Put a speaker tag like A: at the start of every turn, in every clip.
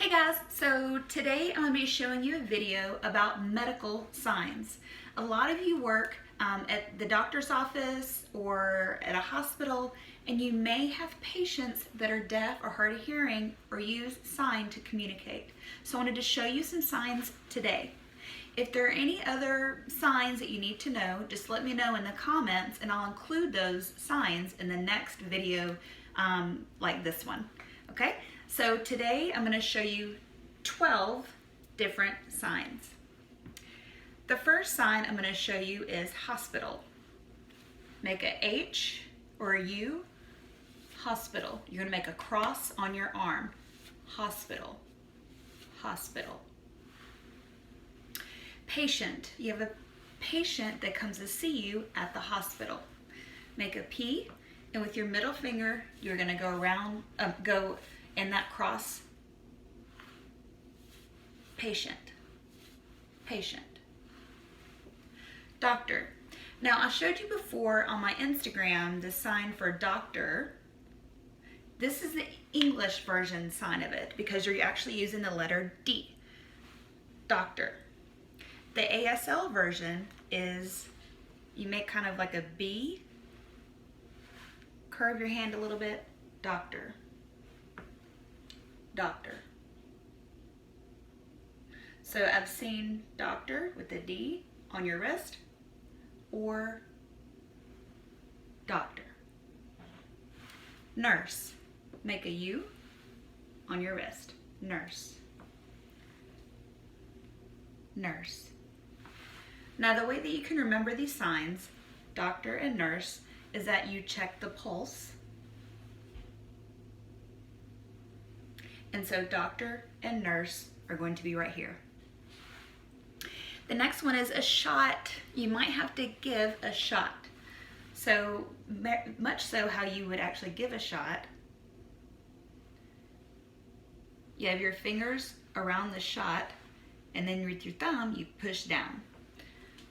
A: Hey guys, so today I'm going to be showing you a video about medical signs. A lot of you work at the doctor's office or at a hospital, and you may have patients that are deaf or hard of hearing or use sign to communicate. So I wanted to show you some signs today. If there are any other signs that you need to know, just let me know in the comments and I'll include those signs in the next video like this one. Okay? So today I'm going to show you 12 different signs. The first sign I'm going to show you is hospital. Make a H or a U, hospital. You're going to make a cross on your arm. Hospital, hospital. Patient. You have a patient that comes to see you at the hospital. Make a P, and with your middle finger, you're going to go around, go in that cross. Patient, patient. Doctor. Now I showed you before on my Instagram the sign for doctor. This is the English version sign of it because you're actually using the letter D. Doctor. The ASL version is you make kind of like a B, curve your hand a little bit, doctor. Doctor. So I've seen doctor with a D on your wrist or doctor. Nurse. Make a U on your wrist. Nurse. Nurse. Now the way that you can remember these signs, doctor and nurse, is that you check the pulse. And so doctor and nurse are going to be right here. The next one is a shot. You might have to give a shot. So much so how you would actually give a shot. You have your fingers around the shot, and then with your thumb you push down.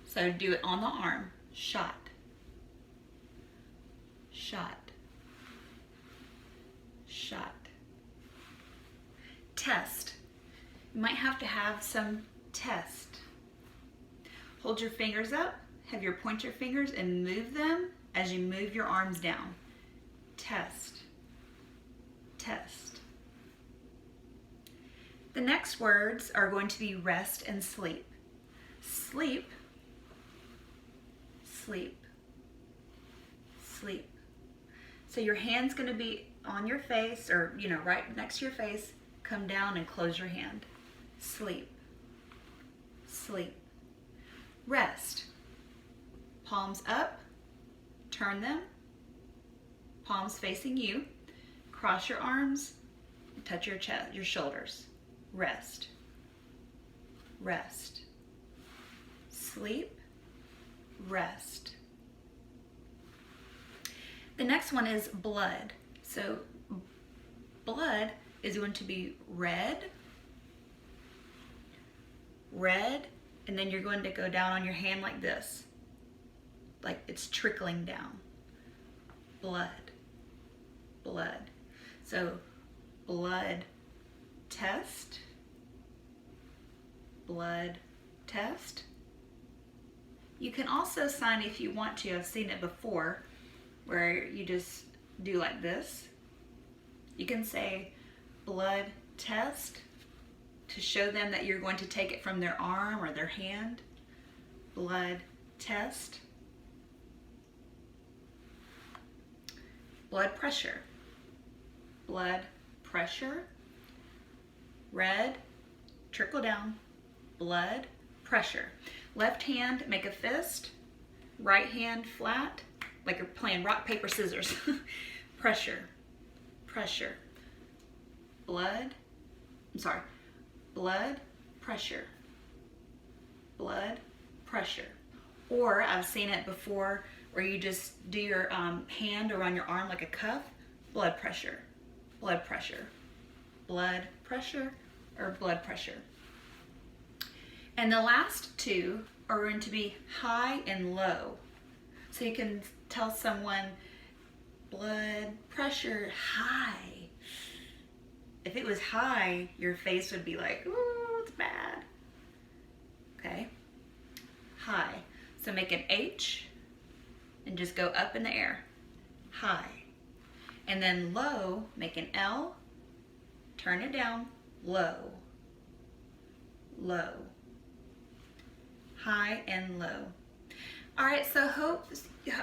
A: So do it on the arm. Shot. Shot. Shot. Test. You might have to have some test. Hold your fingers up, have your pointer fingers and move them as you move your arms down. Test. Test. The next words are going to be rest and sleep. Sleep. Sleep. Sleep. So your hand's going to be on your face or, right next to your face. Come down and close your hand. Sleep. Sleep. Rest. Palms up. Turn them. Palms facing you. Cross your arms. Touch your chest, your shoulders. Rest. Rest. Sleep. Rest. The next one is blood. So blood is going to be red, red, and then you're going to go down on your hand like this, like it's trickling down. Blood, blood. So blood test, blood test. You can also sign if you want to. I've seen it before where you just do like this. You can say blood test to show them that you're going to take it from their arm or their hand. Blood test. Blood pressure. Blood pressure. Red, trickle down, blood pressure. Left hand, make a fist. Right hand flat, like you're playing rock, paper, scissors. Pressure, pressure. Blood pressure, blood pressure. Or I've seen it before where you just do your hand around your arm like a cuff. Blood pressure, blood pressure, blood pressure, or blood pressure. And the last two are going to be high and low. So you can tell someone blood pressure high, If it was high, your face would be like, ooh, it's bad. Okay, high. So make an H and just go up in the air, high. And then low, make an L, turn it down, low, low, high and low. All right, so I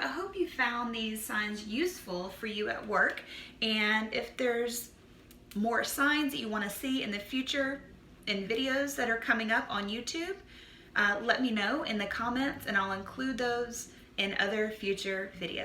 A: hope you found these signs useful for you at work. And if there's more signs that you want to see in the future in videos that are coming up on YouTube, let me know in the comments and I'll include those in other future videos.